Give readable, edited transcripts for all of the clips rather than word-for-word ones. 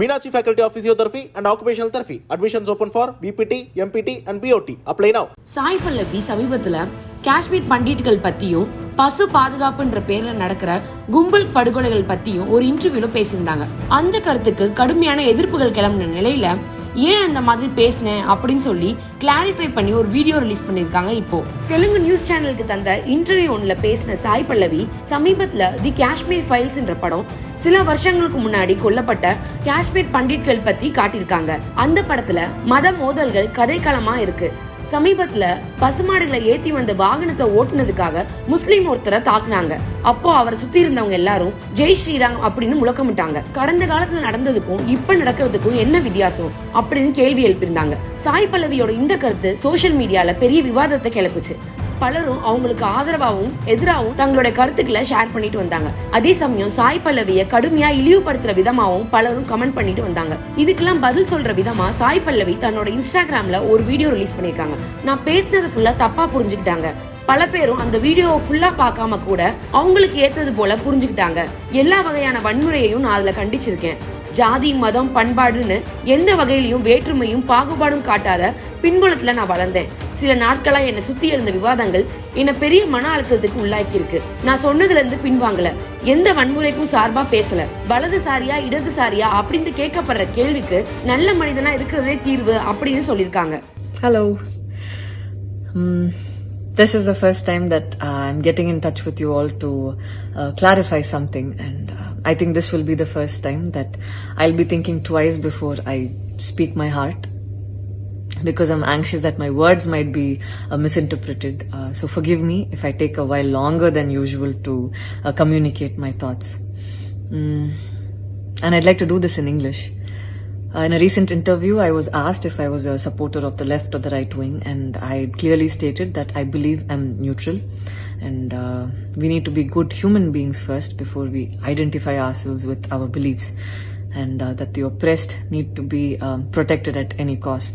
Meenakshi Faculty of Physiotherapy and Occupational Therapy. Admissions open for BPT, MPT and BOT. Apply now. Sai Pallavi சமீபத்துல காஷ்மீர் பண்டிட்கள் பத்தியும் பசு பாதுகாப்புன்ற பேர்ல நடக்கிற கும்பல் படுகொலைகள் பத்தியும் ஒரு இன்டர்வியூல பேசியிருந்தாங்க. அந்த கருத்துக்கு கடுமையான எதிர்ப்புகள் கிளம்பின நிலையில ஏன் அந்த மாதிரி பேசினேன் அப்படின்னு சொல்லி கிளாரிஃபை பண்ணி ஒரு வீடியோ ரிலீஸ் பண்ணிருக்காங்க. இப்போ தெலுங்கு நியூஸ் சேனலுக்கு தந்த இன்டர்வியூ ஒன்றுல பேசின சாய் பல்லவி சமீபத்துல தி காஷ்மீர் ஃபைல்ஸ் என்ற படம் சில வருஷங்களுக்கு முன்னாடி கொல்லப்பட்ட காஷ்மீர் பண்டிட்கள் பத்தி காட்டியிருக்காங்க. அந்த படத்துல மத மோதல்கள் கதைக்களமா இருக்கு. சமீபத்துல பசுமாடுகளை ஏத்தி வந்த வாகனத்தை ஓட்டுனதுக்காக முஸ்லீம் ஒருத்தரை தாக்குனாங்க. அப்போ அவரை சுத்தி இருந்தவங்க எல்லாரும் ஜெய் ஸ்ரீராம் அப்படின்னு முழக்கமிட்டாங்க. கடந்த காலத்துல நடந்ததுக்கும் இப்ப நடக்கிறதுக்கும் என்ன வித்தியாசம் அப்படின்னு கேள்வி எழுப்பியிருந்தாங்க. சாய் பல்லவியோட இந்த கருத்து சோசியல் மீடியால பெரிய விவாதத்தை கிளப்புச்சு. பலரும் அவங்களுக்கு ஆதரவாகவும் எதிராகவும் தங்களுடைய கருத்துக்களை ஷேர் பண்ணிட்டு வந்தாங்க. அதே சமயம் சாய் பல்லவியை கடுமையா இழிவுபடுத்துற விதமாகவும் பலரும் கமெண்ட் பண்ணிட்டு வந்தாங்க. இதுக்கெல்லாம் பதில் சொல்ற விதமா சாய் பல்லவி தன்னோட இன்ஸ்டாகிராம்ல ஒரு வீடியோ ரிலீஸ் பண்ணிருக்காங்க. நான் பேசினது ஃபுல்லா தப்பா புரிஞ்சுக்கிட்டாங்க. பல பேரும் அந்த வீடியோவை ஃபுல்லா பார்க்காம கூட அவங்களுக்கு ஏத்தது போல புரிஞ்சுக்கிட்டாங்க. எல்லா வகையான வன்முறையையும் நான் அதுல கண்டிச்சிருக்கேன். ஜாதி மதம் பண்பாடுன்னு எந்த வகையிலையும் வேற்றுமையும் பாகுபாடும் காட்டாத பின்புலத்துல நான் வளர்ந்தேன். சில நாட்களா என்னை சுத்தி இருந்த விவாதங்கள் என்னை பெரிய மன அழுத்தத்துக்கு உள்ளாக்கி இருக்கு. நான் சொன்னதுல இருந்து பின்வாங்கல, எந்த வன்முறைக்கும் சார்பா பேசல. வலதுசாரியா இடதுசாரியா அப்படின்னு கேட்கப்படுற கேள்விக்கு நல்ல மனிதனா இருக்கிறதே தீர்வு அப்படின்னு சொல்லியிருக்காங்க. Hello. This is the first time that I'm getting in touch with you all to clarify something, and I think this will be the first time that I'll be thinking twice before I speak my heart, because I'm anxious that my words might be misinterpreted. So forgive me if I take a while longer than usual to communicate my thoughts. And I'd like to do this in English. In a recent interview, I was asked if I was a supporter of the left or the right wing, and I clearly stated that I believe I'm neutral, and we need to be good human beings first before we identify ourselves with our beliefs, and that the oppressed need to be protected at any cost.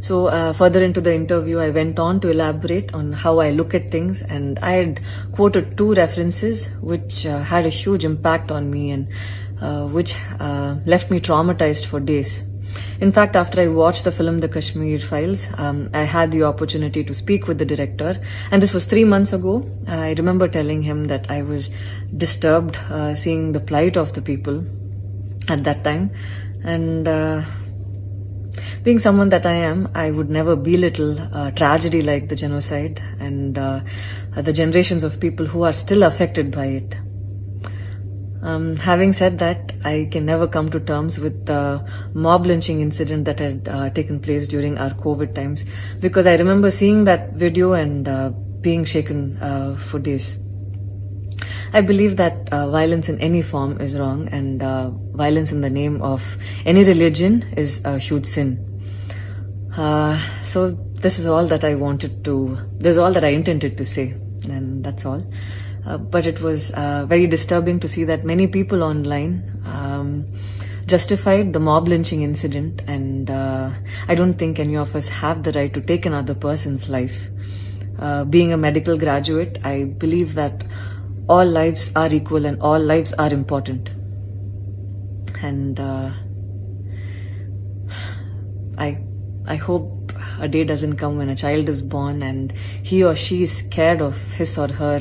So further into the interview, I went on to elaborate on how I look at things, and I had quoted two references which had a huge impact on me and which left me traumatized for days. In fact, after I watched the film The Kashmir Files, I had the opportunity to speak with the director, and this was 3 months ago. I remember telling him that I was disturbed seeing the plight of the people at that time, and being someone that I am, I would never belittle tragedy like the genocide and the generations of people who are still affected by it. Having said that, I can never come to terms with the mob lynching incident that had taken place during our COVID times, because I remember seeing that video and being shaken for days. I believe that violence in any form is wrong, and violence in the name of any religion is a huge sin. So this is all that I intended to say, and that's all. But it was very disturbing to see that many people online justified the mob lynching incident, and I don't think any of us have the right to take another person's life. Being a medical graduate, I believe that all lives are equal and all lives are important. And I hope a day doesn't come when a child is born and he or she is scared of his or her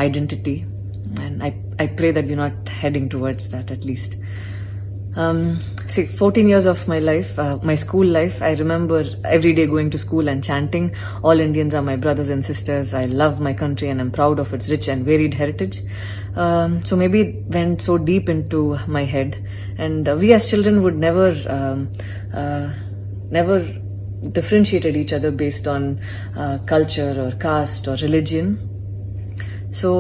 identity, and I pray that we're not heading towards that, at least. 14 years of my life, my school life, I remember every day going to school and chanting, all Indians are my brothers and sisters, I love my country and I'm proud of its rich and varied heritage. So maybe it went so deep into my head, and we as children would never differentiated each other based on culture or caste or religion. So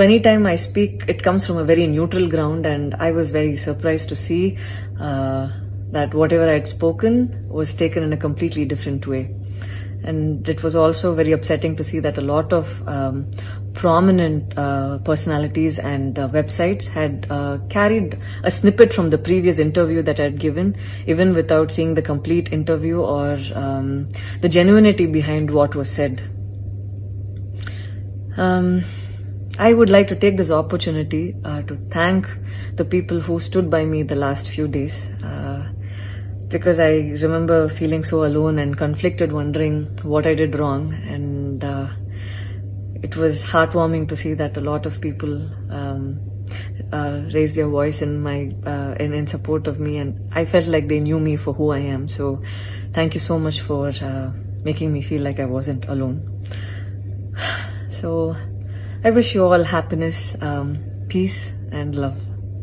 anytime I speak, it comes from a very neutral ground, and I was very surprised to see that whatever I had spoken was taken in a completely different way. And it was also very upsetting to see that a lot of prominent personalities and websites had carried a snippet from the previous interview that I had given, even without seeing the complete interview or the genuinity behind what was said. I would like to take this opportunity to thank the people who stood by me the last few days. Because I remember feeling so alone and conflicted, wondering what I did wrong. And it was heartwarming to see that a lot of people raised their voice in support of me. And I felt like they knew me for who I am. So thank you so much for making me feel like I wasn't alone. So I wish you all happiness, peace and love.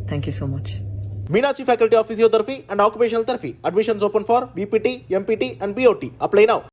Thank you so much. Meenakshi Faculty of Physiotherapy and Occupational Therapy. Admissions open for BPT, MPT and BOT. Apply now.